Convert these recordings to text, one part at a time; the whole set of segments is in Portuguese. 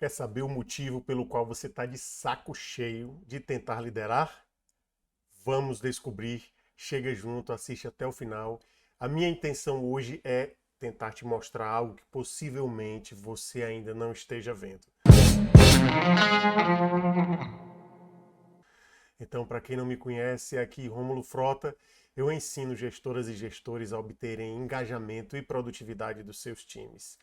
Quer saber o motivo pelo qual você está de saco cheio de tentar liderar? Vamos descobrir. Chega junto, assiste até o final. A minha intenção hoje é tentar te mostrar algo que possivelmente você ainda não esteja vendo. Então, para quem não me conhece, aqui Rômulo Frota, eu ensino gestoras e gestores a obterem engajamento e produtividade dos seus times.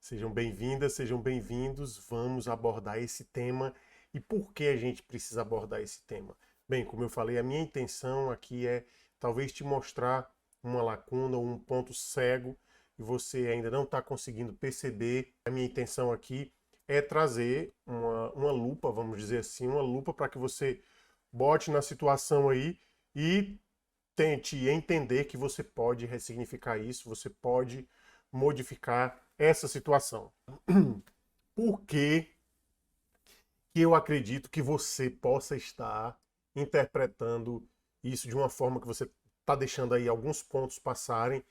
Sejam bem-vindas, sejam bem-vindos. Vamos abordar esse tema e por que a gente precisa abordar esse tema. Bem, como eu falei, a minha intenção aqui é talvez te mostrar uma lacuna ou um ponto cego e você ainda não está conseguindo perceber. A minha intenção aqui é trazer uma lupa, vamos dizer assim, uma lupa para que você bote na situação aí e tente entender que você pode ressignificar isso, você pode modificar essa situação. Por que eu acredito que você possa estar interpretando isso de uma forma que você está deixando aí alguns pontos passarem,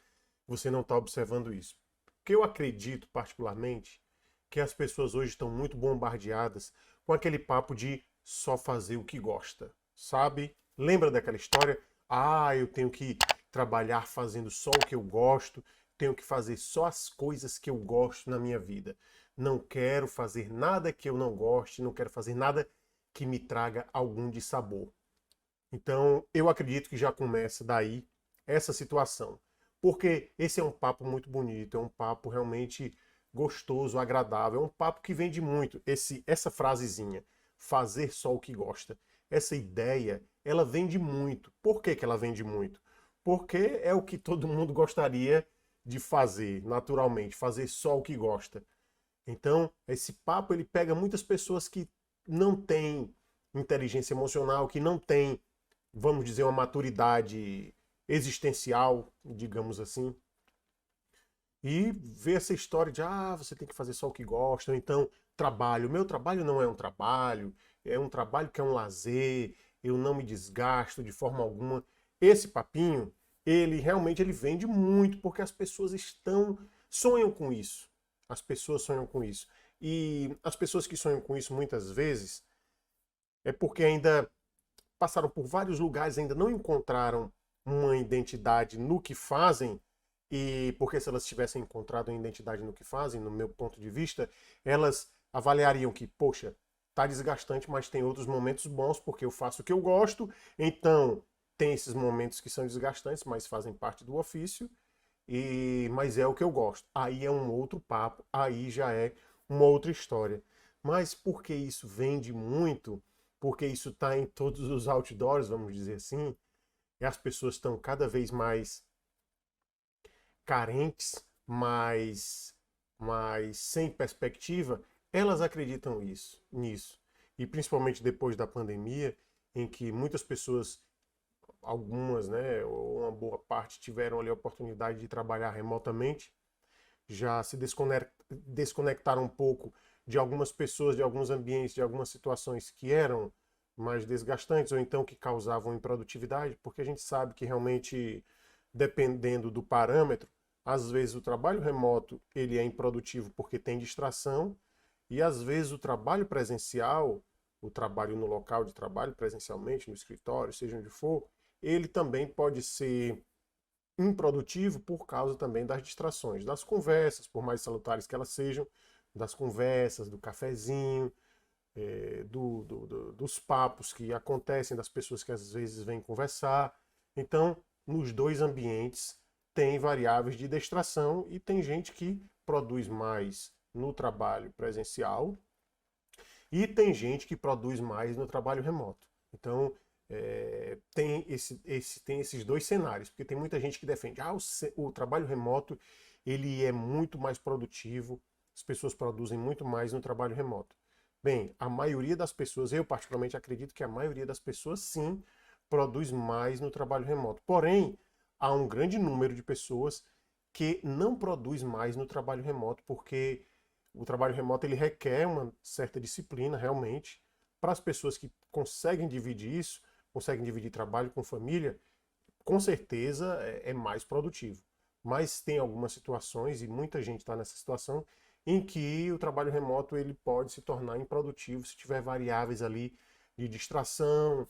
você não está observando isso? Porque eu acredito, particularmente, que as pessoas hoje estão muito bombardeadas com aquele papo de só fazer o que gosta, sabe? Lembra daquela história? Ah, eu tenho que trabalhar fazendo só o que eu gosto, tenho que fazer só as coisas que eu gosto na minha vida. Não quero fazer nada que eu não goste, não quero fazer nada que me traga algum dissabor. Então, eu acredito que já começa daí essa situação. Porque esse é um papo muito bonito, é um papo realmente gostoso, agradável, é um papo que vende muito. Essa frasezinha, fazer só o que gosta. Essa ideia, ela vende muito. Por que que ela vende muito? Porque é o que todo mundo gostaria de fazer, naturalmente, fazer só o que gosta. Então, esse papo ele pega muitas pessoas que não têm inteligência emocional, que não têm, vamos dizer, uma maturidade existencial, digamos assim, e vê essa história de você tem que fazer só o que gosta, ou então trabalho. Meu trabalho não é um trabalho que é um lazer, eu não me desgasto de forma alguma. Esse papinho, ele realmente ele vende muito porque as pessoas sonham com isso. As pessoas sonham com isso. E as pessoas que sonham com isso muitas vezes é porque ainda passaram por vários lugares, ainda não encontraram uma identidade no que fazem, e porque se elas tivessem encontrado uma identidade no que fazem, no meu ponto de vista, elas avaliariam que, poxa, tá desgastante, mas tem outros momentos bons porque eu faço o que eu gosto, então tem esses momentos que são desgastantes, mas fazem parte do ofício, mas é o que eu gosto. Aí é um outro papo, aí já é uma outra história. Mas porque isso vende muito, porque isso está em todos os outdoors, vamos dizer assim, e as pessoas estão cada vez mais carentes, mais sem perspectiva, elas acreditam nisso. E principalmente depois da pandemia, em que muitas pessoas, algumas, né, ou uma boa parte, tiveram ali a oportunidade de trabalhar remotamente, já se desconectaram um pouco de algumas pessoas, de alguns ambientes, de algumas situações que eram mais desgastantes ou então que causavam improdutividade, porque a gente sabe que realmente, dependendo do parâmetro, às vezes o trabalho remoto ele é improdutivo porque tem distração e às vezes o trabalho presencial, o trabalho no local de trabalho presencialmente, no escritório, seja onde for, ele também pode ser improdutivo por causa também das distrações, das conversas, por mais salutares que elas sejam, das conversas, do cafezinho, dos papos que acontecem, das pessoas que às vezes vêm conversar. Então, nos dois ambientes tem variáveis de distração e tem gente que produz mais no trabalho presencial e tem gente que produz mais no trabalho remoto. Então, tem esses dois cenários, porque tem muita gente que defende o trabalho remoto ele é muito mais produtivo, as pessoas produzem muito mais no trabalho remoto. Bem, a maioria das pessoas, eu particularmente acredito que a maioria das pessoas sim produz mais no trabalho remoto. Porém, há um grande número de pessoas que não produz mais no trabalho remoto, porque o trabalho remoto ele requer uma certa disciplina realmente. Para as pessoas que conseguem dividir isso, conseguem dividir trabalho com família, com certeza é mais produtivo. Mas tem algumas situações, e muita gente está nessa situação, em que o trabalho remoto ele pode se tornar improdutivo se tiver variáveis ali de distração,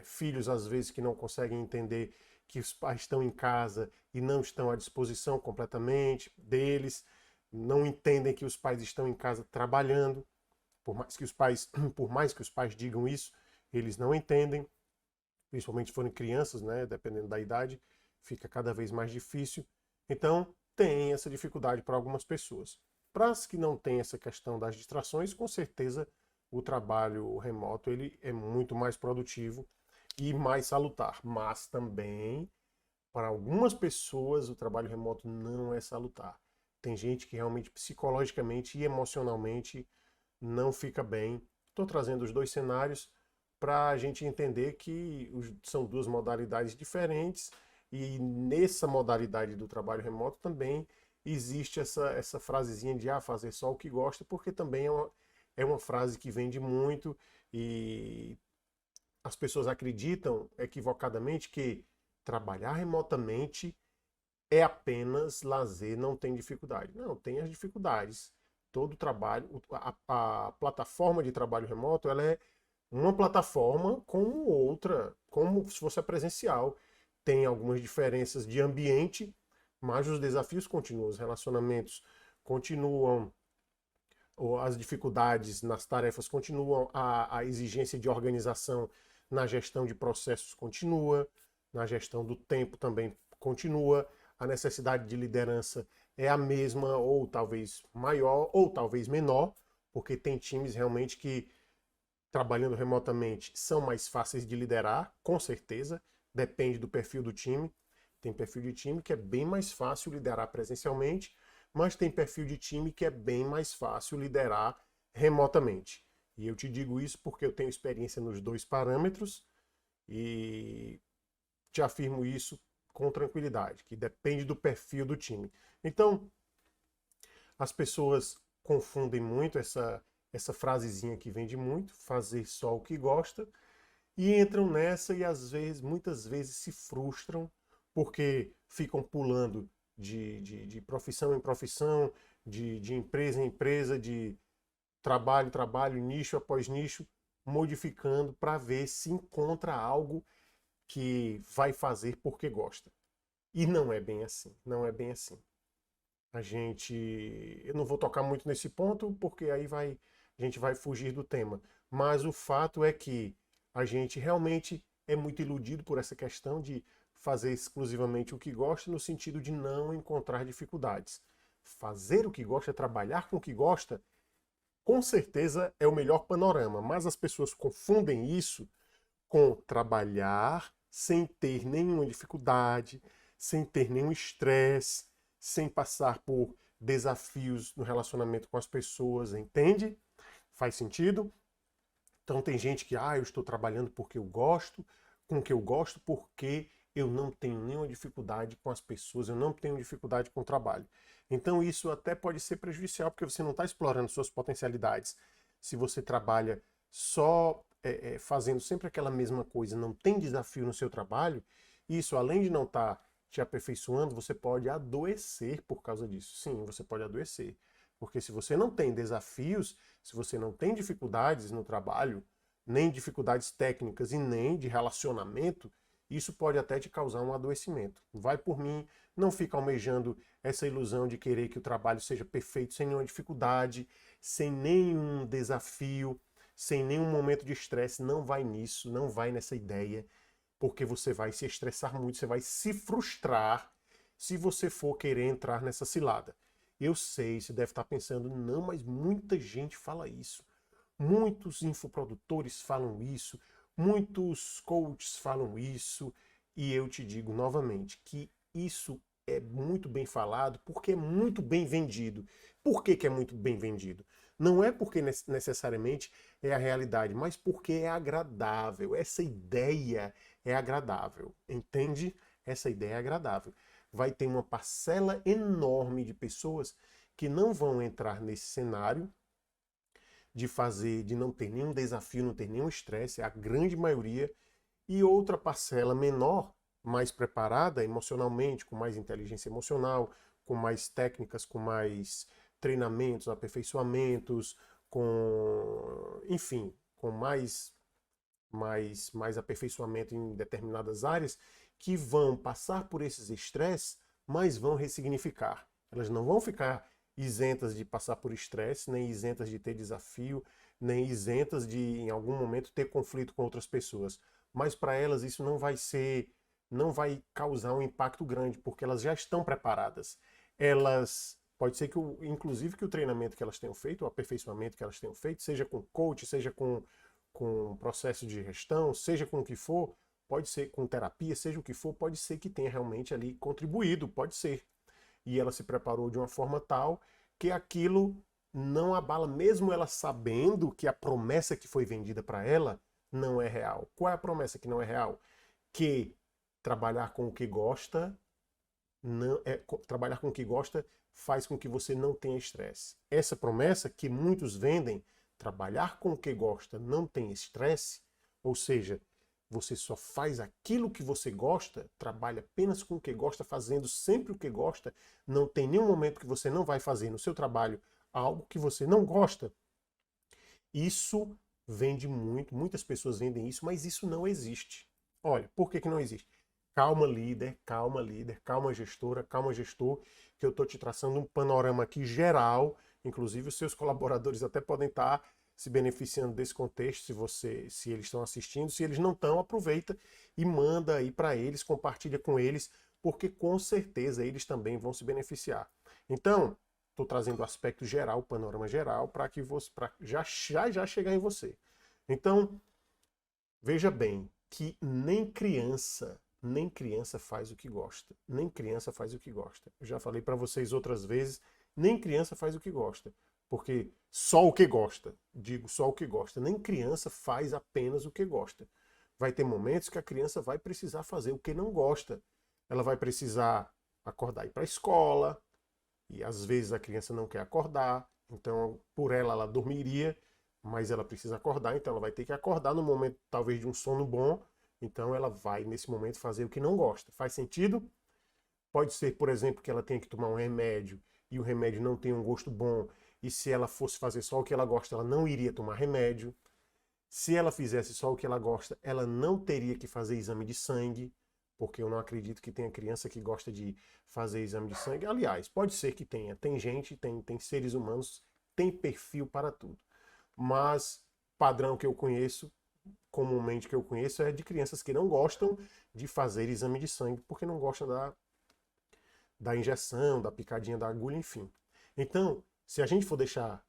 filhos às vezes que não conseguem entender que os pais estão em casa e não estão à disposição completamente deles, não entendem que os pais estão em casa trabalhando, por mais que os pais digam isso, eles não entendem, principalmente se forem crianças, né, dependendo da idade, fica cada vez mais difícil. Então, tem essa dificuldade para algumas pessoas. Para as que não têm essa questão das distrações, com certeza o trabalho remoto ele é muito mais produtivo e mais salutar. Mas também, para algumas pessoas, o trabalho remoto não é salutar. Tem gente que realmente psicologicamente e emocionalmente não fica bem. Estou trazendo os dois cenários para a gente entender que são duas modalidades diferentes e nessa modalidade do trabalho remoto também existe essa frasezinha de fazer só o que gosta, porque também é uma frase que vende muito e as pessoas acreditam equivocadamente que trabalhar remotamente é apenas lazer, não tem dificuldade. Não, tem as dificuldades. Todo trabalho, a plataforma de trabalho remoto, ela é uma plataforma como outra, como se fosse a presencial. Tem algumas diferenças de ambiente, mas os desafios continuam, os relacionamentos continuam, as dificuldades nas tarefas continuam, a exigência de organização na gestão de processos continua, na gestão do tempo também continua, a necessidade de liderança é a mesma, ou talvez maior, ou talvez menor, porque tem times realmente que, trabalhando remotamente, são mais fáceis de liderar, com certeza, depende do perfil do time. Tem perfil de time que é bem mais fácil liderar presencialmente, mas tem perfil de time que é bem mais fácil liderar remotamente. E eu te digo isso porque eu tenho experiência nos dois parâmetros e te afirmo isso com tranquilidade, que depende do perfil do time. Então, as pessoas confundem muito essa frasezinha que vende muito, fazer só o que gosta, e entram nessa e às vezes, muitas vezes se frustram porque ficam pulando de profissão em profissão, de empresa em empresa, de trabalho em trabalho, nicho após nicho, modificando para ver se encontra algo que vai fazer porque gosta. E não é bem assim, não é bem assim. Eu não vou tocar muito nesse ponto porque a gente vai fugir do tema. Mas o fato é que a gente realmente é muito iludido por essa questão de fazer exclusivamente o que gosta, no sentido de não encontrar dificuldades. Fazer o que gosta, trabalhar com o que gosta, com certeza é o melhor panorama, mas as pessoas confundem isso com trabalhar sem ter nenhuma dificuldade, sem ter nenhum estresse, sem passar por desafios no relacionamento com as pessoas, entende? Faz sentido? Então tem gente que, eu estou trabalhando porque eu gosto, com o que eu gosto, porque eu não tenho nenhuma dificuldade com as pessoas, eu não tenho dificuldade com o trabalho. Então isso até pode ser prejudicial, porque você não está explorando suas potencialidades. Se você trabalha só fazendo sempre aquela mesma coisa, não tem desafio no seu trabalho, isso além de não estar te aperfeiçoando, você pode adoecer por causa disso. Sim, você pode adoecer. Porque se você não tem desafios, se você não tem dificuldades no trabalho, nem dificuldades técnicas e nem de relacionamento, isso pode até te causar um adoecimento. Vai por mim, não fica almejando essa ilusão de querer que o trabalho seja perfeito sem nenhuma dificuldade, sem nenhum desafio, sem nenhum momento de estresse. Não vai nisso, não vai nessa ideia, porque você vai se estressar muito, você vai se frustrar se você for querer entrar nessa cilada. Eu sei, você deve estar pensando, não, mas muita gente fala isso. Muitos infoprodutores falam isso, muitos coaches falam isso, e eu te digo novamente que isso é muito bem falado porque é muito bem vendido. Por que é muito bem vendido? Não é porque necessariamente é a realidade, mas porque é agradável. Essa ideia é agradável, entende? Essa ideia é agradável. Vai ter uma parcela enorme de pessoas que não vão entrar nesse cenário de não ter nenhum desafio, não ter nenhum estresse, é a grande maioria, e outra parcela menor, mais preparada emocionalmente, com mais inteligência emocional, com mais técnicas, com mais treinamentos, aperfeiçoamentos, com, enfim, com mais aperfeiçoamento em determinadas áreas, que vão passar por esses estresses, mas vão ressignificar. Elas não vão ficar isentas de passar por estresse, nem isentas de ter desafio, nem isentas de, em algum momento, ter conflito com outras pessoas. Mas para elas isso não vai causar um impacto grande, porque elas já estão preparadas. Pode ser que, inclusive, que o treinamento que elas tenham feito, o aperfeiçoamento que elas tenham feito, seja com coach, seja com processo de gestão, seja com o que for, pode ser com terapia, seja o que for, pode ser que tenha realmente ali contribuído, pode ser. E ela se preparou de uma forma tal que aquilo não abala, mesmo ela sabendo que a promessa que foi vendida para ela não é real. Qual é a promessa que não é real? Que trabalhar com o que gosta, trabalhar com o que gosta faz com que você não tenha estresse. Essa promessa que muitos vendem, trabalhar com o que gosta não tem estresse, ou seja, você só faz aquilo que você gosta, trabalha apenas com o que gosta, fazendo sempre o que gosta, não tem nenhum momento que você não vai fazer no seu trabalho algo que você não gosta. Isso vende muito, muitas pessoas vendem isso, mas isso não existe. Olha, por que não existe? Calma, líder, calma, gestora, calma, gestor, que eu estou te traçando um panorama aqui geral, inclusive os seus colaboradores até podem estar se beneficiando desse contexto, se eles estão assistindo, se eles não estão, aproveita e manda aí para eles, compartilha com eles, porque com certeza eles também vão se beneficiar. Então, estou trazendo o aspecto geral, o panorama geral, para que você, para já chegar em você. Então, veja bem que nem criança faz o que gosta. Nem criança faz o que gosta. Eu já falei para vocês outras vezes, nem criança faz o que gosta. Porque só o que gosta, digo só o que gosta, nem criança faz apenas o que gosta. Vai ter momentos que a criança vai precisar fazer o que não gosta. Ela vai precisar acordar e ir para a escola, e às vezes a criança não quer acordar, então por ela dormiria, mas ela precisa acordar, então ela vai ter que acordar no momento talvez de um sono bom, então ela vai nesse momento fazer o que não gosta. Faz sentido? Pode ser, por exemplo, que ela tenha que tomar um remédio e o remédio não tem um gosto bom, e se ela fosse fazer só o que ela gosta, ela não iria tomar remédio. Se ela fizesse só o que ela gosta, ela não teria que fazer exame de sangue, porque eu não acredito que tenha criança que gosta de fazer exame de sangue. Aliás, pode ser que tenha. Tem gente, tem seres humanos, tem perfil para tudo. Mas padrão que eu conheço, comumente que eu conheço, é de crianças que não gostam de fazer exame de sangue, porque não gostam da injeção, da picadinha da agulha, enfim. Então, se a gente for deixar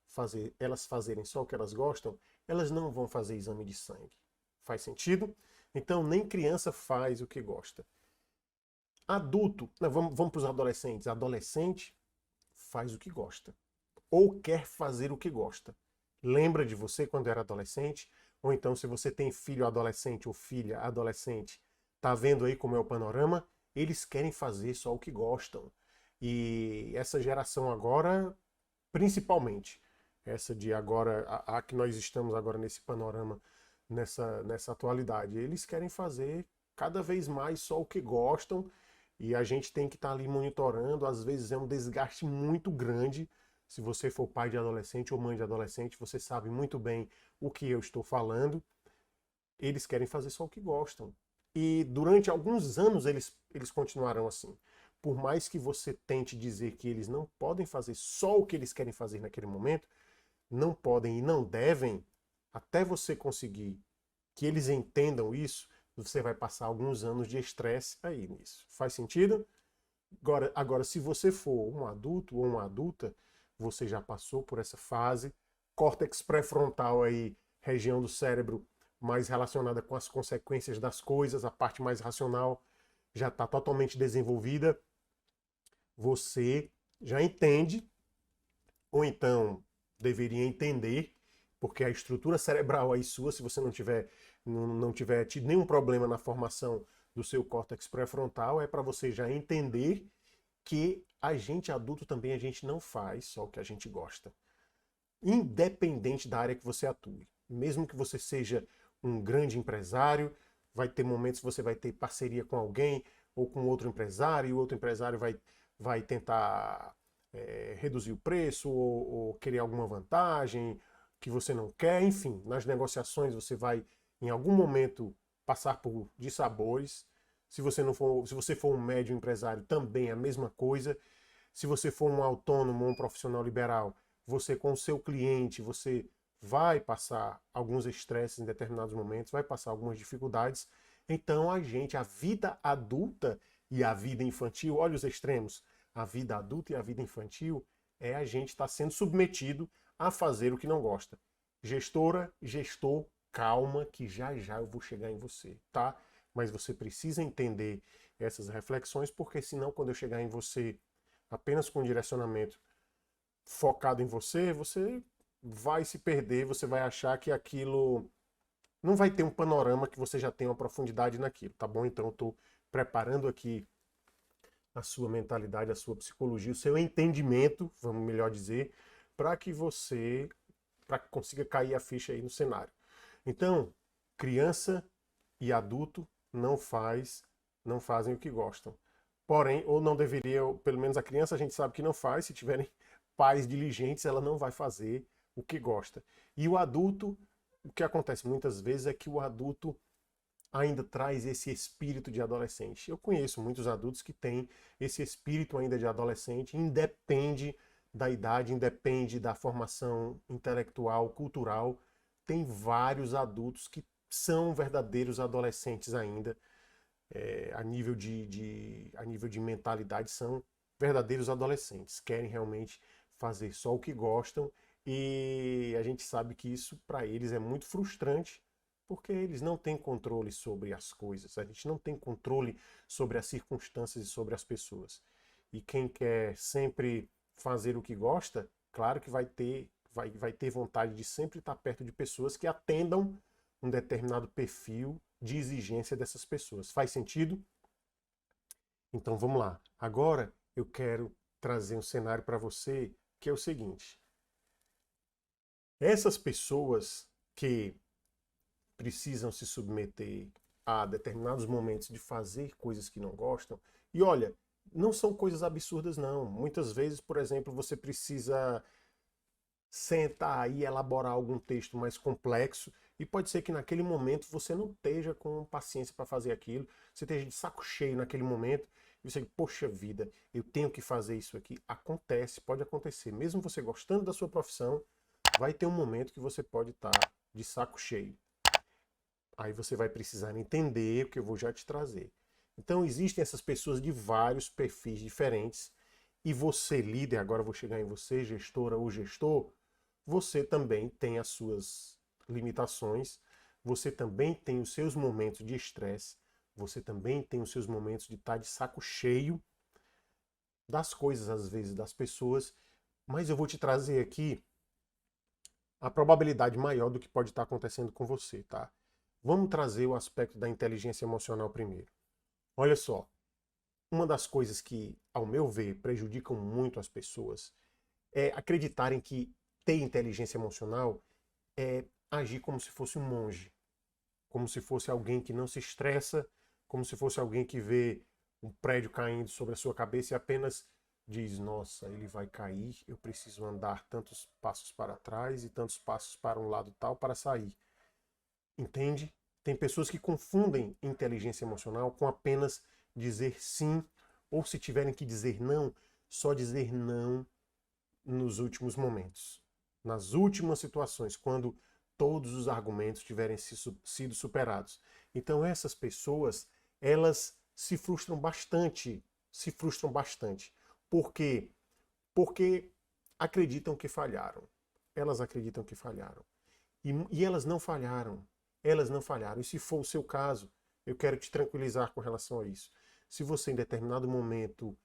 elas fazerem só o que elas gostam, elas não vão fazer exame de sangue. Faz sentido? Então, nem criança faz o que gosta. Adulto, vamos para os adolescentes. Adolescente faz o que gosta. Ou quer fazer o que gosta. Lembra de você quando era adolescente? Ou então, se você tem filho adolescente ou filha adolescente, tá vendo aí como é o panorama? Eles querem fazer só o que gostam. E essa geração agora, principalmente, essa de agora, a que nós estamos agora nesse panorama, nessa atualidade, eles querem fazer cada vez mais só o que gostam e a gente tem que estar ali monitorando. Às vezes é um desgaste muito grande. Se você for pai de adolescente ou mãe de adolescente, você sabe muito bem o que eu estou falando. Eles querem fazer só o que gostam. E durante alguns anos eles continuarão assim. Por mais que você tente dizer que eles não podem fazer só o que eles querem fazer naquele momento, não podem e não devem, até você conseguir que eles entendam isso, você vai passar alguns anos de estresse aí nisso. Faz sentido? Agora, se você for um adulto ou uma adulta, você já passou por essa fase, córtex pré-frontal aí, região do cérebro mais relacionada com as consequências das coisas, a parte mais racional já está totalmente desenvolvida, você já entende, ou então deveria entender, porque a estrutura cerebral aí sua, se você não tiver tido nenhum problema na formação do seu córtex pré-frontal, é para você já entender que a gente adulto também a gente não faz só o que a gente gosta. Independente da área que você atue. Mesmo que você seja um grande empresário, vai ter momentos que você vai ter parceria com alguém ou com outro empresário, e o outro empresário vai tentar reduzir o preço ou querer alguma vantagem que você não quer. Enfim, nas negociações você vai, em algum momento, passar por dissabores. Se você for um médio empresário, também é a mesma coisa. Se você for um autônomo ou um profissional liberal, você com o seu cliente, você vai passar alguns estresses em determinados momentos, vai passar algumas dificuldades. Então a vida adulta e a vida infantil, olha os extremos, a vida adulta e a vida infantil é a gente estar sendo submetido a fazer o que não gosta. Gestora, gestor, calma que já já eu vou chegar em você, tá? Mas você precisa entender essas reflexões, porque senão quando eu chegar em você apenas com direcionamento focado em você, você vai se perder, você vai achar que aquilo não vai ter um panorama que você já tem uma profundidade naquilo, tá bom? Então eu estou preparando aqui a sua mentalidade, a sua psicologia, o seu entendimento, vamos melhor dizer, para que consiga cair a ficha aí no cenário. Então, criança e adulto não fazem o que gostam. Porém, ou não deveria, ou pelo menos a criança a gente sabe que não faz, se tiverem pais diligentes, ela não vai fazer o que gosta. E o adulto, o que acontece muitas vezes é que o adulto ainda traz esse espírito de adolescente. Eu conheço muitos adultos que têm esse espírito ainda de adolescente, independe da idade, independe da formação intelectual, cultural. Tem vários adultos que são verdadeiros adolescentes ainda, a nível de mentalidade, são verdadeiros adolescentes, querem realmente fazer só o que gostam, e a gente sabe que isso para eles é muito frustrante, porque eles não têm controle sobre as coisas, a gente não tem controle sobre as circunstâncias e sobre as pessoas. E quem quer sempre fazer o que gosta, claro que vai ter vontade de sempre estar perto de pessoas que atendam um determinado perfil de exigência dessas pessoas. Faz sentido? Então vamos lá. Agora eu quero trazer um cenário para você que é o seguinte. Essas pessoas que precisam se submeter a determinados momentos de fazer coisas que não gostam, e olha, não são coisas absurdas não. Muitas vezes, por exemplo, você precisa sentar e elaborar algum texto mais complexo, e pode ser que naquele momento você não esteja com paciência para fazer aquilo, você esteja de saco cheio naquele momento, e você, poxa vida, eu tenho que fazer isso aqui. Acontece, pode acontecer. Mesmo você gostando da sua profissão, vai ter um momento que você pode estar de saco cheio. Aí você vai precisar entender o que eu vou já te trazer. Então existem essas pessoas de vários perfis diferentes, e você, líder, agora eu vou chegar em você, gestora ou gestor, você também tem as suas limitações, você também tem os seus momentos de estresse, você também tem os seus momentos de estar de saco cheio das coisas, às vezes, das pessoas, mas eu vou te trazer aqui a probabilidade maior do que pode estar acontecendo com você, tá? Vamos trazer o aspecto da inteligência emocional primeiro. Olha só, uma das coisas que, ao meu ver, prejudicam muito as pessoas é acreditarem que ter inteligência emocional é agir como se fosse um monge, como se fosse alguém que não se estressa, como se fosse alguém que vê um prédio caindo sobre a sua cabeça e apenas diz: nossa, ele vai cair, eu preciso andar tantos passos para trás e tantos passos para um lado tal para sair. Entende? Tem pessoas que confundem inteligência emocional com apenas dizer sim, ou se tiverem que dizer não, só dizer não nos últimos momentos, nas últimas situações, quando todos os argumentos tiverem sido superados. Então essas pessoas, elas se frustram bastante. Por quê? Porque acreditam que falharam. Elas acreditam que falharam. E elas não falharam. Elas não falharam. E se for o seu caso, eu quero te tranquilizar com relação a isso. Se você em determinado momento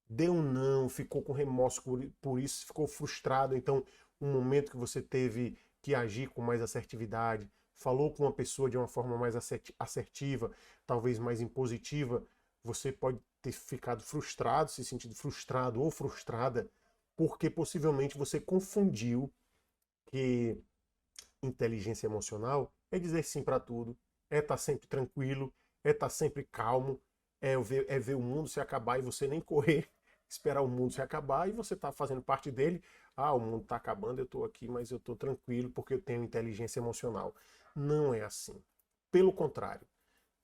deu um não, ficou com remorso por isso, ficou frustrado, então um momento que você teve que agir com mais assertividade, falou com uma pessoa de uma forma mais assertiva, talvez mais impositiva, você pode ter ficado frustrado, se sentido frustrado ou frustrada, porque possivelmente você confundiu que inteligência emocional é dizer sim para tudo, é estar sempre tranquilo, é estar sempre calmo, é ver o mundo se acabar e você nem correr esperar o mundo se acabar e você está fazendo parte dele. Ah, o mundo está acabando, eu estou aqui, mas eu estou tranquilo porque eu tenho inteligência emocional. Não é assim. Pelo contrário,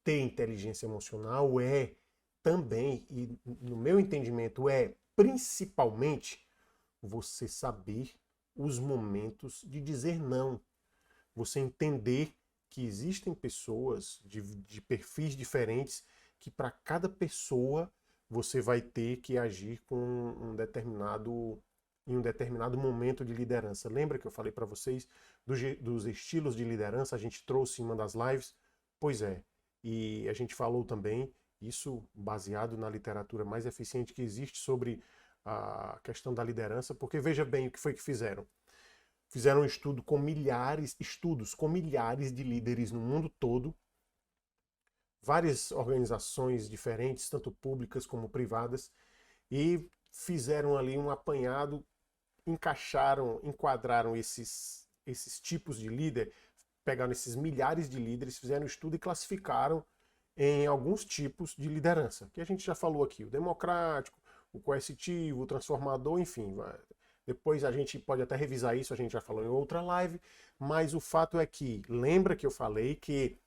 ter inteligência emocional é também, e no meu entendimento, é principalmente você saber os momentos de dizer não. Você entender que existem pessoas de perfis diferentes que para cada pessoa você vai ter que agir com em um determinado momento de liderança. Lembra que eu falei para vocês dos estilos de liderança? A gente trouxe em uma das lives? Pois é. E a gente falou também, isso baseado na literatura mais eficiente que existe sobre a questão da liderança, porque veja bem o que foi que fizeram. Fizeram um estudos com milhares de líderes no mundo todo, várias organizações diferentes, tanto públicas como privadas, e fizeram ali um apanhado, enquadraram esses tipos de líder, pegaram esses milhares de líderes, fizeram um estudo e classificaram em alguns tipos de liderança, que a gente já falou aqui, o democrático, o coercitivo, o transformador, enfim. Depois a gente pode até revisar isso, a gente já falou em outra live, mas o fato é que, lembra que eu falei que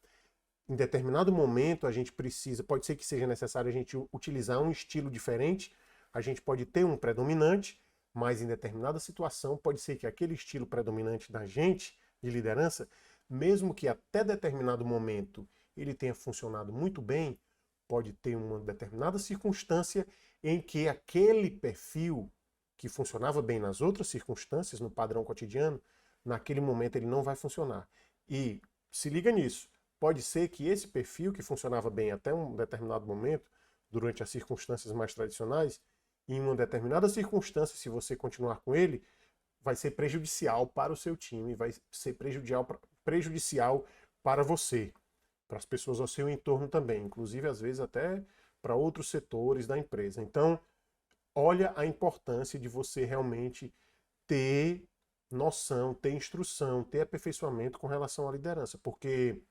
em determinado momento a gente precisa, pode ser que seja necessário a gente utilizar um estilo diferente, a gente pode ter um predominante, mas em determinada situação pode ser que aquele estilo predominante da gente, de liderança, mesmo que até determinado momento ele tenha funcionado muito bem, pode ter uma determinada circunstância em que aquele perfil que funcionava bem nas outras circunstâncias, no padrão cotidiano, naquele momento ele não vai funcionar. E se liga nisso, pode ser que esse perfil que funcionava bem até um determinado momento, durante as circunstâncias mais tradicionais, em uma determinada circunstância, se você continuar com ele, vai ser prejudicial para o seu time, vai ser prejudicial para você, para as pessoas ao seu entorno também, inclusive às vezes até para outros setores da empresa. Então, olha a importância de você realmente ter noção, ter instrução, ter aperfeiçoamento com relação à liderança, porque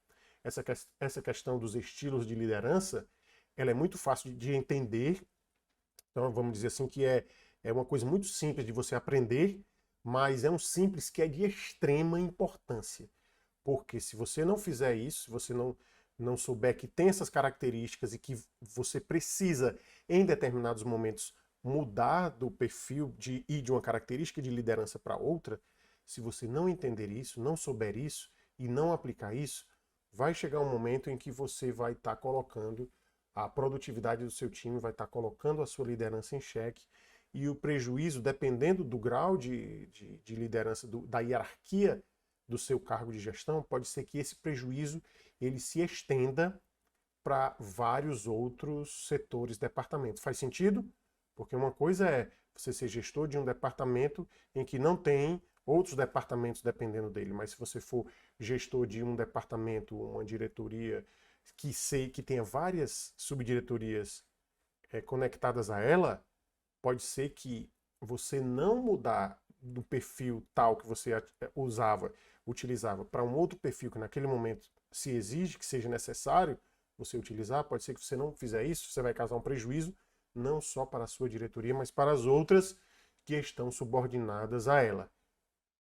essa questão dos estilos de liderança, ela é muito fácil de entender, então vamos dizer assim que é uma coisa muito simples de você aprender, mas é um simples que é de extrema importância, porque se você não fizer isso, se você não souber que tem essas características e que você precisa, em determinados momentos, mudar do perfil de ir de uma característica de liderança para outra, se você não entender isso, não souber isso e não aplicar isso, vai chegar um momento em que você vai estar colocando a produtividade do seu time, vai estar colocando a sua liderança em xeque e o prejuízo, dependendo do grau de liderança, da hierarquia do seu cargo de gestão, pode ser que esse prejuízo ele se estenda para vários outros setores, departamentos. Faz sentido? Porque uma coisa é você ser gestor de um departamento em que não tem outros departamentos dependendo dele, mas se você for gestor de um departamento, uma diretoria que tenha várias subdiretorias conectadas a ela, pode ser que você não mudar do perfil tal que você utilizava para um outro perfil que naquele momento se exige que seja necessário você utilizar, pode ser que você não fizer isso, você vai causar um prejuízo não só para a sua diretoria, mas para as outras que estão subordinadas a ela.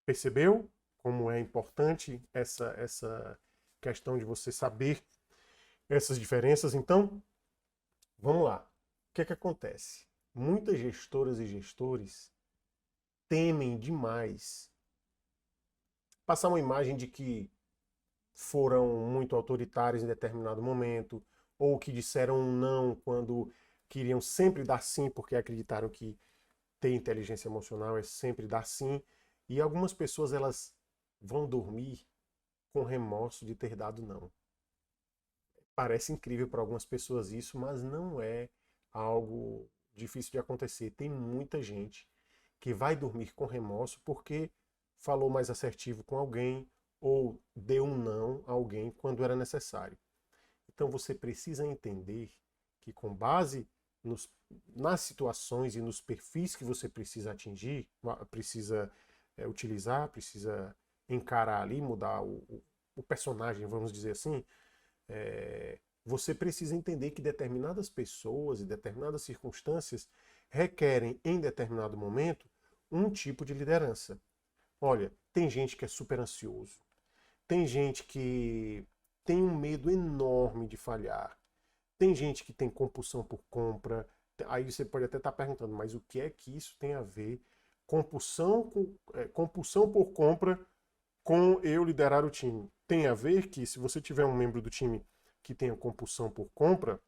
Percebeu como é importante essa questão de você saber essas diferenças? Então, vamos lá. O que é que acontece? Muitas gestoras e gestores temem demais passar uma imagem de que foram muito autoritários em determinado momento, ou que disseram um não quando queriam sempre dar sim, porque acreditaram que ter inteligência emocional é sempre dar sim. E algumas pessoas elas vão dormir com remorso de ter dado não. Parece incrível para algumas pessoas isso, mas não é algo difícil de acontecer. Tem muita gente que vai dormir com remorso porque falou mais assertivo com alguém ou deu um não a alguém quando era necessário. Então você precisa entender que com base nas situações e nos perfis que você precisa atingir, precisa utilizar, precisa encarar ali, mudar o personagem, vamos dizer assim, você precisa entender que determinadas pessoas e determinadas circunstâncias, requerem, em determinado momento, um tipo de liderança. Olha, tem gente que é super ansioso, tem gente que tem um medo enorme de falhar, tem gente que tem compulsão por compra. Aí você pode até estar perguntando, mas o que é que isso tem a ver? Compulsão por compra com eu liderar o time. Tem a ver que se você tiver um membro do time que tenha compulsão por compra,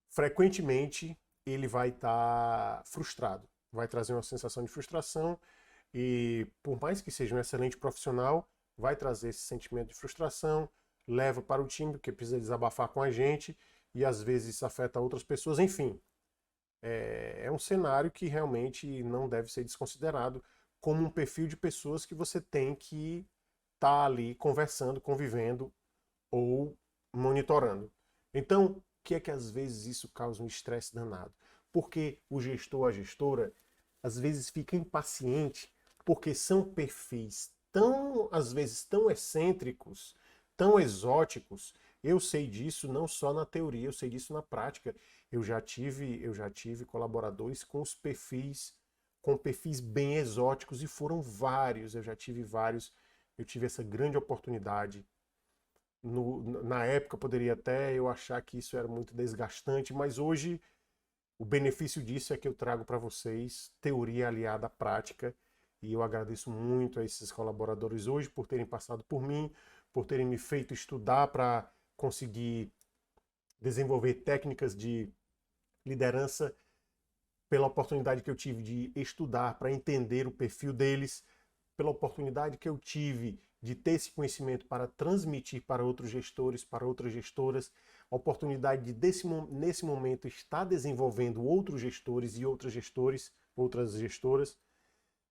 frequentemente ele vai estar frustrado, vai trazer uma sensação de frustração e por mais que seja um excelente profissional, vai trazer esse sentimento de frustração, leva para o time porque precisa desabafar com a gente e às vezes isso afeta outras pessoas, enfim. É um cenário que realmente não deve ser desconsiderado como um perfil de pessoas que você tem que estar ali conversando, convivendo ou monitorando. Então, o que é que às vezes isso causa um estresse danado? Porque o gestor, a gestora, às vezes fica impaciente porque são perfis tão, às vezes, tão excêntricos, tão exóticos. Eu sei disso não só na teoria, eu sei disso na prática. Eu já tive colaboradores com perfis bem exóticos e foram vários. Eu já tive vários. Eu tive essa grande oportunidade na época poderia até eu achar que isso era muito desgastante, mas hoje o benefício disso é que eu trago para vocês teoria aliada à prática e eu agradeço muito a esses colaboradores hoje por terem passado por mim, por terem me feito estudar para conseguir desenvolver técnicas de liderança, pela oportunidade que eu tive de estudar para entender o perfil deles, pela oportunidade que eu tive de ter esse conhecimento para transmitir para outros gestores, para outras gestoras, a oportunidade de, nesse momento, estar desenvolvendo outros gestores e outras gestoras,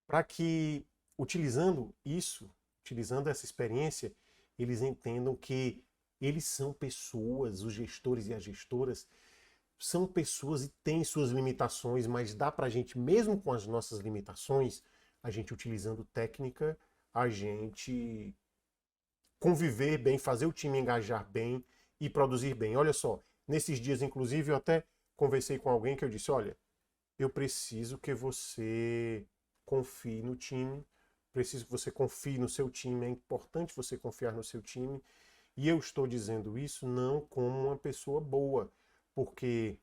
para que, utilizando isso, utilizando essa experiência, eles entendam que eles são pessoas, os gestores e as gestoras, são pessoas e têm suas limitações, mas dá para a gente, mesmo com as nossas limitações, a gente utilizando técnica, a gente conviver bem, fazer o time engajar bem e produzir bem. Olha só, nesses dias, inclusive, eu até conversei com alguém que eu disse, olha, eu preciso que você confie no time, preciso que você confie no seu time, é importante você confiar no seu time. E eu estou dizendo isso não como uma pessoa boa, porque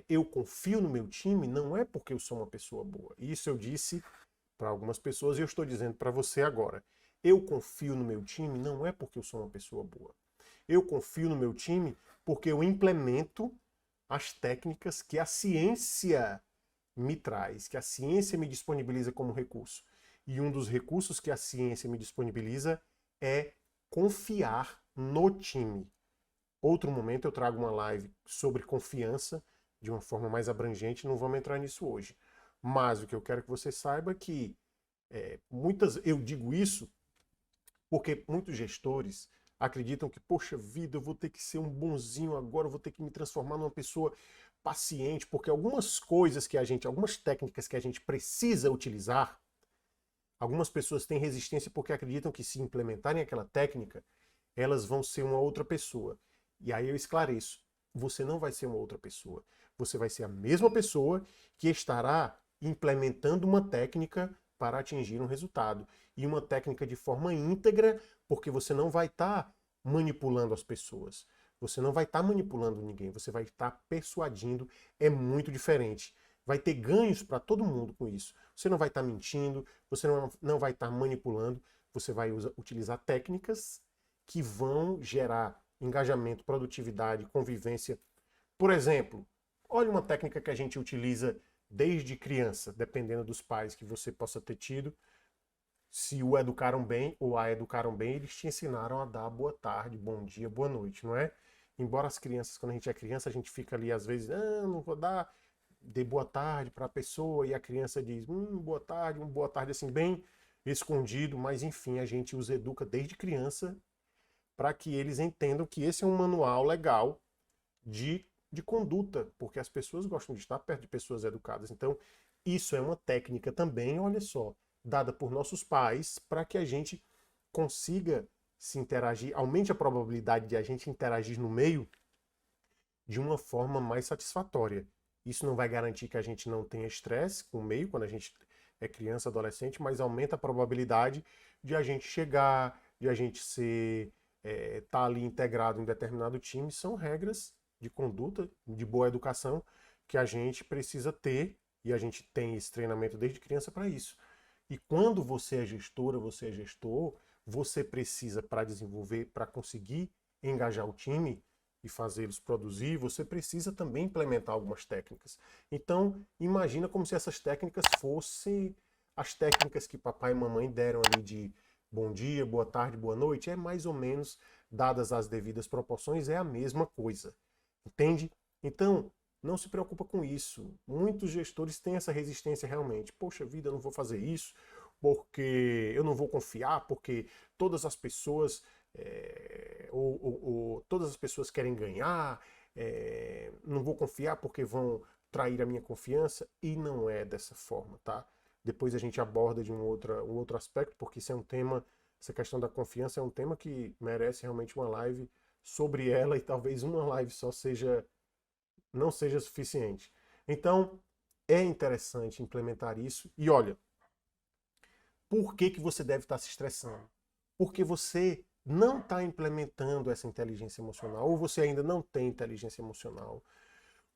eu confio no meu time não é porque eu sou uma pessoa boa. Isso eu disse para algumas pessoas e eu estou dizendo para você agora. Eu confio no meu time não é porque eu sou uma pessoa boa. Eu confio no meu time porque eu implemento as técnicas que a ciência me traz, que a ciência me disponibiliza como recurso. E um dos recursos que a ciência me disponibiliza é confiar no time. Outro momento eu trago uma live sobre confiança de uma forma mais abrangente, não vamos entrar nisso hoje. Mas o que eu quero que você saiba é que eu digo isso porque muitos gestores acreditam que, poxa vida, eu vou ter que ser um bonzinho agora, eu vou ter que me transformar numa pessoa paciente, porque algumas técnicas que a gente precisa utilizar, algumas pessoas têm resistência porque acreditam que se implementarem aquela técnica, elas vão ser uma outra pessoa. E aí eu esclareço, você não vai ser uma outra pessoa. Você vai ser a mesma pessoa que estará implementando uma técnica para atingir um resultado. E uma técnica de forma íntegra, porque você não vai estar manipulando as pessoas. Você não vai estar manipulando ninguém, você vai estar persuadindo. É muito diferente. Vai ter ganhos para todo mundo com isso. Você não vai estar mentindo, você não vai estar manipulando, você vai utilizar técnicas que vão gerar engajamento, produtividade, convivência. Por exemplo, olha uma técnica que a gente utiliza desde criança, dependendo dos pais que você possa ter tido. Se o educaram bem ou a educaram bem, eles te ensinaram a dar boa tarde, bom dia, boa noite, não é? Embora as crianças, quando a gente é criança, a gente fica ali às vezes, não vou dar, dê boa tarde para a pessoa, e a criança diz, boa tarde assim, bem escondido, mas enfim, a gente os educa desde criança para que eles entendam que esse é um manual legal de conduta, porque as pessoas gostam de estar perto de pessoas educadas. Então, isso é uma técnica também, olha só, dada por nossos pais para que a gente consiga se interagir, aumente a probabilidade de a gente interagir no meio de uma forma mais satisfatória. Isso não vai garantir que a gente não tenha estresse com o meio quando a gente é criança, adolescente, mas aumenta a probabilidade de a gente chegar, de a gente ser, tá ali integrado em determinado time. São regras de conduta, de boa educação, que a gente precisa ter, e a gente tem esse treinamento desde criança para isso. E quando você é gestora, você é gestor, você precisa, para desenvolver, para conseguir engajar o time e fazê-los produzir, você precisa também implementar algumas técnicas. Então, imagina como se essas técnicas fossem as técnicas que papai e mamãe deram ali de bom dia, boa tarde, boa noite, é mais ou menos, dadas as devidas proporções, é a mesma coisa. Entende? Então, não se preocupa com isso. Muitos gestores têm essa resistência realmente. Poxa vida, eu não vou fazer isso porque eu não vou confiar, porque todas as pessoas todas as pessoas querem ganhar, não vou confiar porque vão trair a minha confiança, e não é dessa forma, tá? Depois a gente aborda de um outro aspecto, porque isso é um tema, essa questão da confiança é um tema que merece realmente uma live sobre ela, e talvez uma live só não seja suficiente. Então, é interessante implementar isso. E olha, por que que você deve estar se estressando? Porque você não está implementando essa inteligência emocional, ou você ainda não tem inteligência emocional,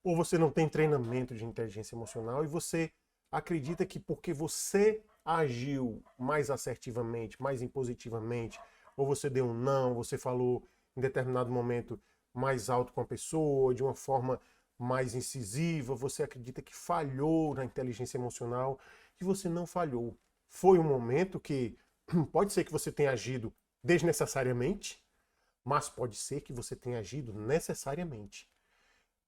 ou você não tem treinamento de inteligência emocional, e você acredita que porque você agiu mais assertivamente, mais impositivamente, ou você deu um não, você falou em determinado momento mais alto com a pessoa, de uma forma mais incisiva, você acredita que falhou na inteligência emocional, e você não falhou. Foi um momento que pode ser que você tenha agido desnecessariamente, mas pode ser que você tenha agido necessariamente.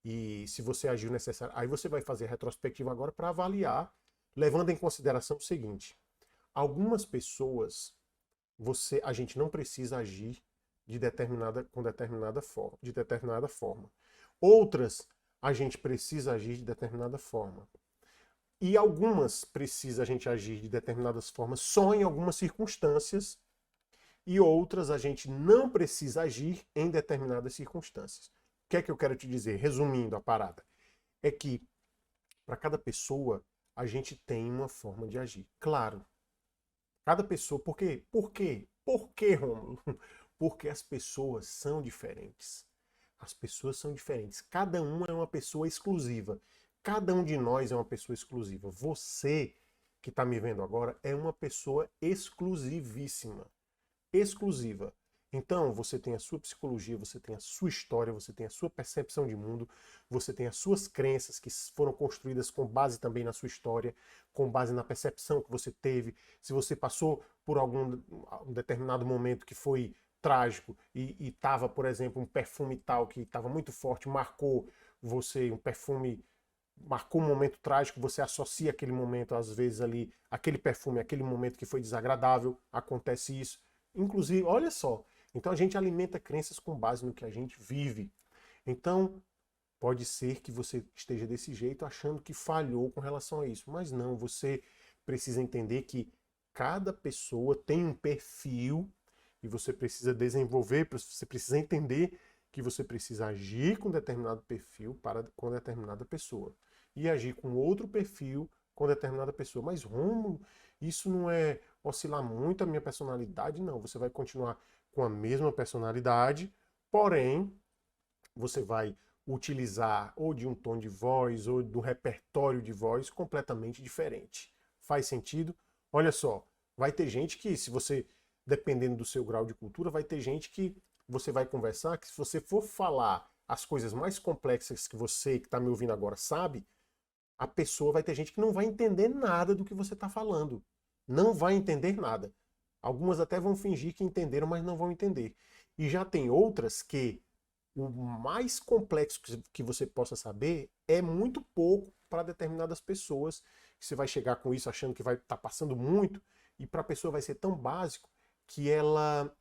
E se você agiu necessário, aí você vai fazer a retrospectiva agora para avaliar, levando em consideração o seguinte: algumas pessoas a gente não precisa agir de determinada forma. Outras a gente precisa agir de determinada forma. E algumas precisa a gente agir de determinadas formas só em algumas circunstâncias, e outras a gente não precisa agir em determinadas circunstâncias. O que é que eu quero te dizer, resumindo a parada? É que para cada pessoa a gente tem uma forma de agir. Claro, cada pessoa. Por quê? Por quê? Por quê, Rômulo? Porque as pessoas são diferentes. As pessoas são diferentes. Cada uma é uma pessoa exclusiva. Cada um de nós é uma pessoa exclusiva. Você que está me vendo agora é uma pessoa exclusivíssima. Exclusiva. Então, você tem a sua psicologia, você tem a sua história, você tem a sua percepção de mundo, você tem as suas crenças que foram construídas com base também na sua história, com base na percepção que você teve. Se você passou por um determinado momento que foi trágico e estava, por exemplo, um perfume tal que estava muito forte, marcou você, um perfume marcou um momento trágico, você associa aquele momento, às vezes ali, aquele perfume, aquele momento que foi desagradável, acontece isso. Inclusive, olha só, então a gente alimenta crenças com base no que a gente vive. Então, pode ser que você esteja desse jeito achando que falhou com relação a isso, mas não, você precisa entender que cada pessoa tem um perfil e você precisa desenvolver, você precisa entender que você precisa agir com determinado perfil com determinada pessoa e agir com outro perfil com determinada pessoa. Mas, Rômulo, isso não é oscilar muito a minha personalidade? Não, você vai continuar com a mesma personalidade, porém, você vai utilizar ou de um tom de voz ou do repertório de voz completamente diferente. Faz sentido? Olha só, vai ter gente que, se você, dependendo do seu grau de cultura, vai ter gente que você vai conversar, que se você for falar as coisas mais complexas que você que está me ouvindo agora sabe, a pessoa vai ter gente que não vai entender nada do que você está falando. Não vai entender nada. Algumas até vão fingir que entenderam, mas não vão entender. E já tem outras que o mais complexo que você possa saber é muito pouco para determinadas pessoas. Você vai chegar com isso achando que vai estar passando muito, e para a pessoa vai ser tão básico que ela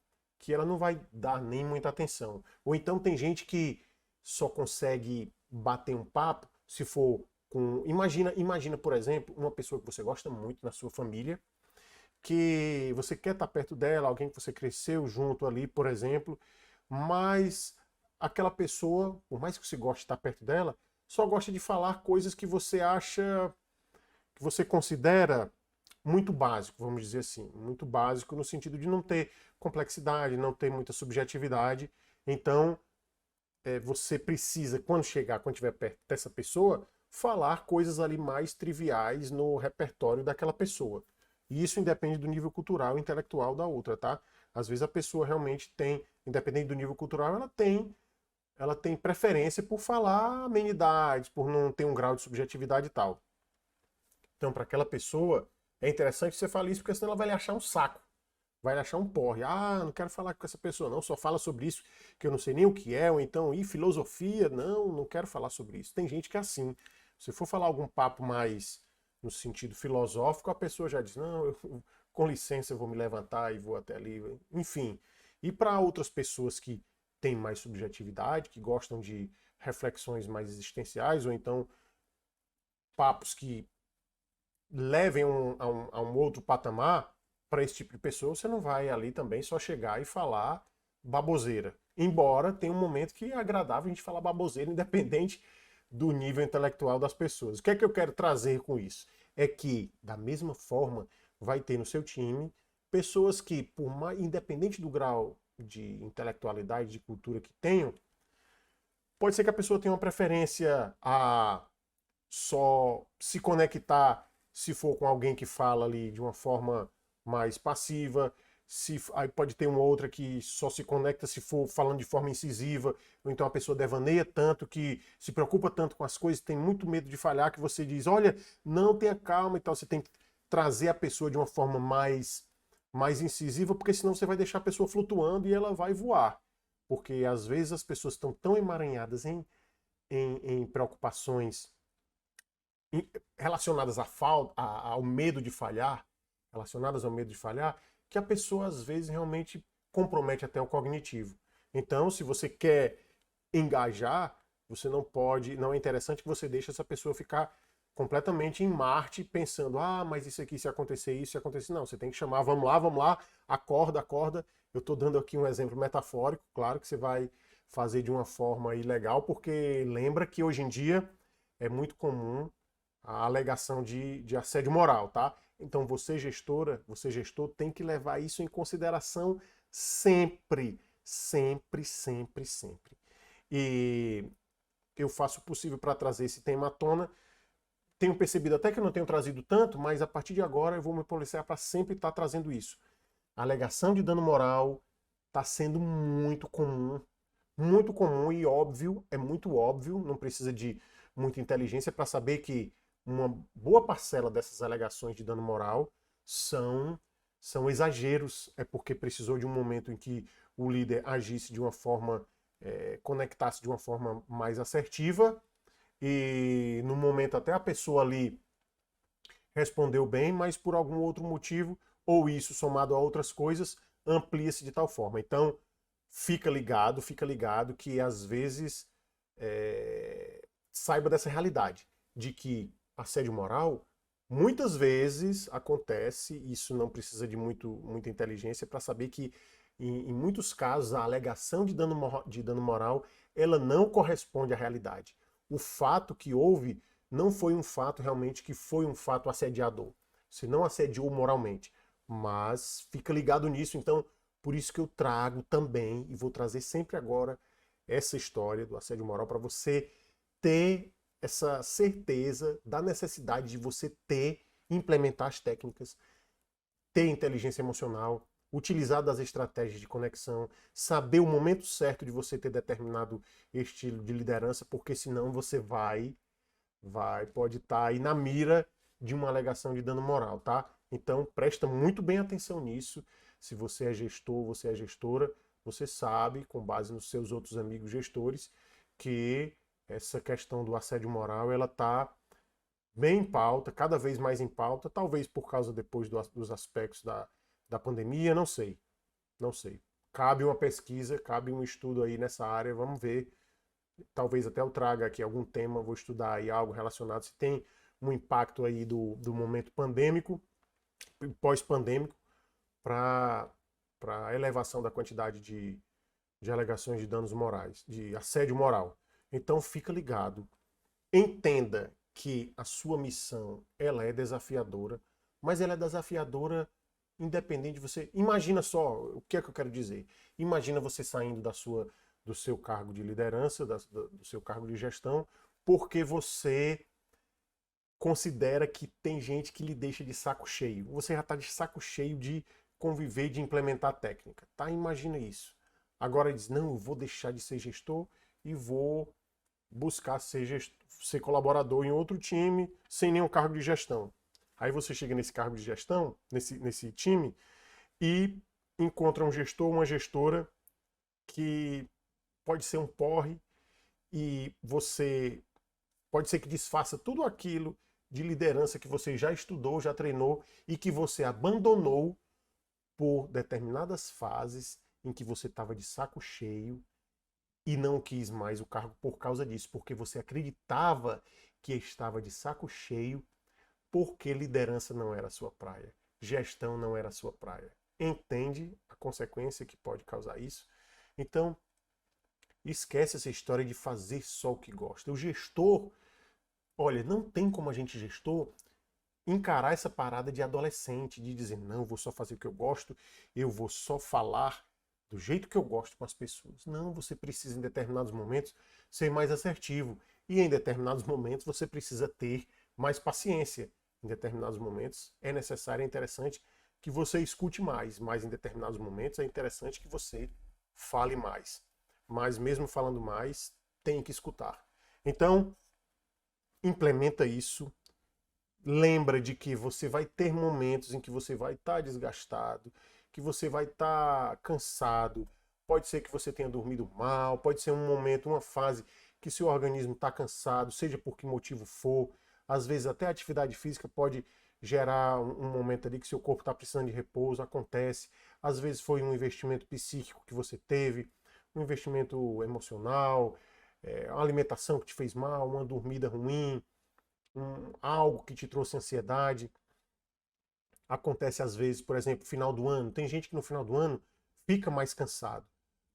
não vai dar nem muita atenção. Ou então tem gente que só consegue bater um papo se for com... Imagina, por exemplo, uma pessoa que você gosta muito na sua família, que você quer estar perto dela, alguém que você cresceu junto ali, por exemplo, mas aquela pessoa, por mais que você goste de estar perto dela, só gosta de falar coisas que você acha, que você considera muito básico, vamos dizer assim. Muito básico no sentido de não ter complexidade, não ter muita subjetividade. Então, você precisa, quando chegar, quando estiver perto dessa pessoa, falar coisas ali mais triviais no repertório daquela pessoa. E isso independe do nível cultural e intelectual da outra, tá? Às vezes a pessoa realmente tem, independente do nível cultural, ela tem preferência por falar amenidades, por não ter um grau de subjetividade e tal. Então, para aquela pessoa, é interessante que você fale isso, porque senão ela vai lhe achar um saco. Vai lhe achar um porre. Ah, não quero falar com essa pessoa, não. Só fala sobre isso que eu não sei nem o que é. Ou então, filosofia? Não, não quero falar sobre isso. Tem gente que é assim. Se for falar algum papo mais no sentido filosófico, a pessoa já diz: não, com licença, eu vou me levantar e vou até ali. Enfim. E para outras pessoas que têm mais subjetividade, que gostam de reflexões mais existenciais, ou então papos que levem a um outro patamar, para esse tipo de pessoa, você não vai ali também só chegar e falar baboseira. Embora tenha um momento que é agradável a gente falar baboseira, independente do nível intelectual das pessoas. O que é que eu quero trazer com isso? É que, da mesma forma, vai ter no seu time pessoas que, por mais, independente do grau de intelectualidade, de cultura que tenham, pode ser que a pessoa tenha uma preferência a só se conectar se for com alguém que fala ali de uma forma mais passiva. Aí pode ter uma outra que só se conecta se for falando de forma incisiva, ou então a pessoa devaneia tanto, que se preocupa tanto com as coisas, tem muito medo de falhar, que você diz, olha, não, tenha calma e tal. Você tem que trazer a pessoa de uma forma mais incisiva, porque senão você vai deixar a pessoa flutuando e ela vai voar. Porque às vezes as pessoas estão tão emaranhadas em preocupações relacionadas ao medo de falhar, relacionadas ao medo de falhar, que a pessoa às vezes realmente compromete até o cognitivo. Então, se você quer engajar, você não pode, não é interessante que você deixe essa pessoa ficar completamente em Marte pensando, ah, mas isso aqui se acontecer isso, se acontecer não, você tem que chamar, vamos lá, acorda, acorda. Eu estou dando aqui um exemplo metafórico, claro que você vai fazer de uma forma ilegal, porque lembra que hoje em dia é muito comum a alegação de assédio moral, tá? Então você gestora, você gestor tem que levar isso em consideração sempre, sempre, sempre, sempre. E eu faço o possível para trazer esse tema à tona. Tenho percebido até que eu não tenho trazido tanto, mas a partir de agora eu vou me policiar para sempre estar trazendo isso. A alegação de dano moral está sendo muito comum e óbvio, é muito óbvio, não precisa de muita inteligência para saber que uma boa parcela dessas alegações de dano moral são, são exageros, é porque precisou de um momento em que o líder agisse de uma forma, conectasse de uma forma mais assertiva, e no momento até a pessoa ali respondeu bem, mas por algum outro motivo, ou isso somado a outras coisas, amplia-se de tal forma. Então, fica ligado que às vezes saiba dessa realidade, de que assédio moral muitas vezes acontece, isso não precisa de muita inteligência para saber que em muitos casos a alegação de dano moral ela não corresponde à realidade. O fato que houve não foi um fato realmente que foi um fato assediador. Você não assediou moralmente, mas fica ligado nisso, então por isso que eu trago também, e vou trazer sempre agora, essa história do assédio moral para você ter essa certeza da necessidade de você implementar as técnicas, ter inteligência emocional, utilizar das estratégias de conexão, saber o momento certo de você ter determinado estilo de liderança, porque senão você pode estar aí na mira de uma alegação de dano moral, tá? Então presta muito bem atenção nisso. Se você é gestor, você é gestora, você sabe, com base nos seus outros amigos gestores, que essa questão do assédio moral, ela está bem em pauta, cada vez mais em pauta, talvez por causa depois dos aspectos da pandemia, não sei, não sei. Cabe uma pesquisa, cabe um estudo aí nessa área, vamos ver. Talvez até eu traga aqui algum tema, vou estudar aí algo relacionado, se tem um impacto aí do momento pandêmico, pós-pandêmico, para a elevação da quantidade de alegações de danos morais, de assédio moral. Então fica ligado. Entenda que a sua missão, ela é desafiadora, mas ela é desafiadora independente de você. Imagina só, o que é que eu quero dizer? Imagina você saindo do seu cargo de liderança, do seu cargo de gestão, porque você considera que tem gente que lhe deixa de saco cheio. Você já está de saco cheio de conviver e de implementar a técnica, tá? Imagina isso. Agora ele diz, não, eu vou deixar de ser gestor e vou buscar ser colaborador em outro time sem nenhum cargo de gestão. Aí você chega nesse cargo de gestão, nesse time, e encontra um gestor, uma gestora que pode ser um porre e você pode ser que desfaça tudo aquilo de liderança que você já estudou, já treinou e que você abandonou por determinadas fases em que você estava de saco cheio e não quis mais o cargo por causa disso, porque você acreditava que estava de saco cheio, porque liderança não era a sua praia, gestão não era a sua praia. Entende a consequência que pode causar isso? Então, esquece essa história de fazer só o que gosta. O gestor, olha, não tem como a gente, gestor, encarar essa parada de adolescente, de dizer, não, eu vou só fazer o que eu gosto, eu vou só falar do jeito que eu gosto com as pessoas. Não, você precisa, em determinados momentos, ser mais assertivo. E em determinados momentos, você precisa ter mais paciência. Em determinados momentos, é necessário, é interessante que você escute mais, mas em determinados momentos é interessante que você fale mais. Mas mesmo falando mais, tem que escutar. Então, implementa isso. Lembra de que você vai ter momentos em que você vai estar desgastado, que você vai estar cansado. Pode ser que você tenha dormido mal, pode ser um momento, uma fase que seu organismo está cansado, seja por que motivo for. Às vezes até a atividade física pode gerar um momento ali que seu corpo está precisando de repouso, acontece. Às vezes foi um investimento psíquico que você teve, um investimento emocional, uma alimentação que te fez mal, uma dormida ruim, algo que te trouxe ansiedade. Acontece às vezes, por exemplo, final do ano. Tem gente que no final do ano fica mais cansado.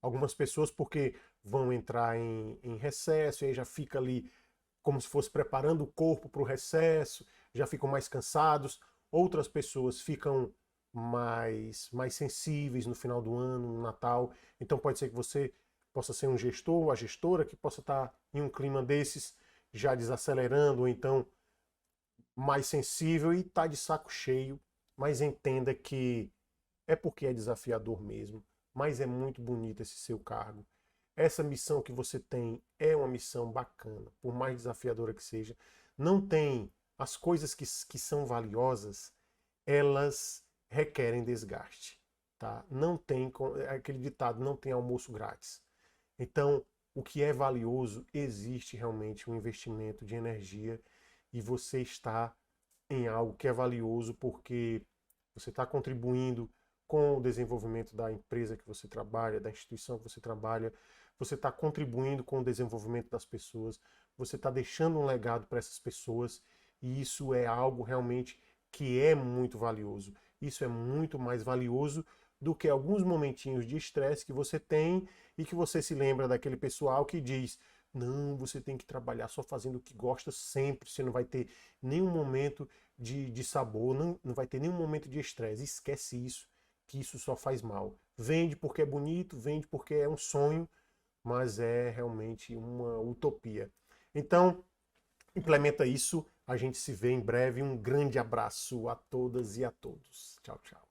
Algumas pessoas porque vão entrar em recesso e aí já fica ali como se fosse preparando o corpo para o recesso, já ficam mais cansados. Outras pessoas ficam mais sensíveis no final do ano, no Natal. Então pode ser que você possa ser um gestor ou a gestora que possa estar em um clima desses, já desacelerando, ou então mais sensível e está de saco cheio, mas entenda que é porque é desafiador mesmo, mas é muito bonito esse seu cargo. Essa missão que você tem é uma missão bacana, por mais desafiadora que seja. Não tem as coisas que são valiosas, elas requerem desgaste, tá? Não tem aquele ditado, não tem almoço grátis. Então, o que é valioso, existe realmente um investimento de energia e você está em algo que é valioso porque você está contribuindo com o desenvolvimento da empresa que você trabalha, da instituição que você trabalha, você está contribuindo com o desenvolvimento das pessoas, você está deixando um legado para essas pessoas e isso é algo realmente que é muito valioso. Isso é muito mais valioso do que alguns momentinhos de estresse que você tem e que você se lembra daquele pessoal que diz: não, você tem que trabalhar só fazendo o que gosta sempre, você não vai ter nenhum momento de sabor, não vai ter nenhum momento de estresse. Esquece isso, que isso só faz mal. Vende porque é bonito, vende porque é um sonho, mas é realmente uma utopia. Então, implementa isso, a gente se vê em breve. Um grande abraço a todas e a todos. Tchau, tchau.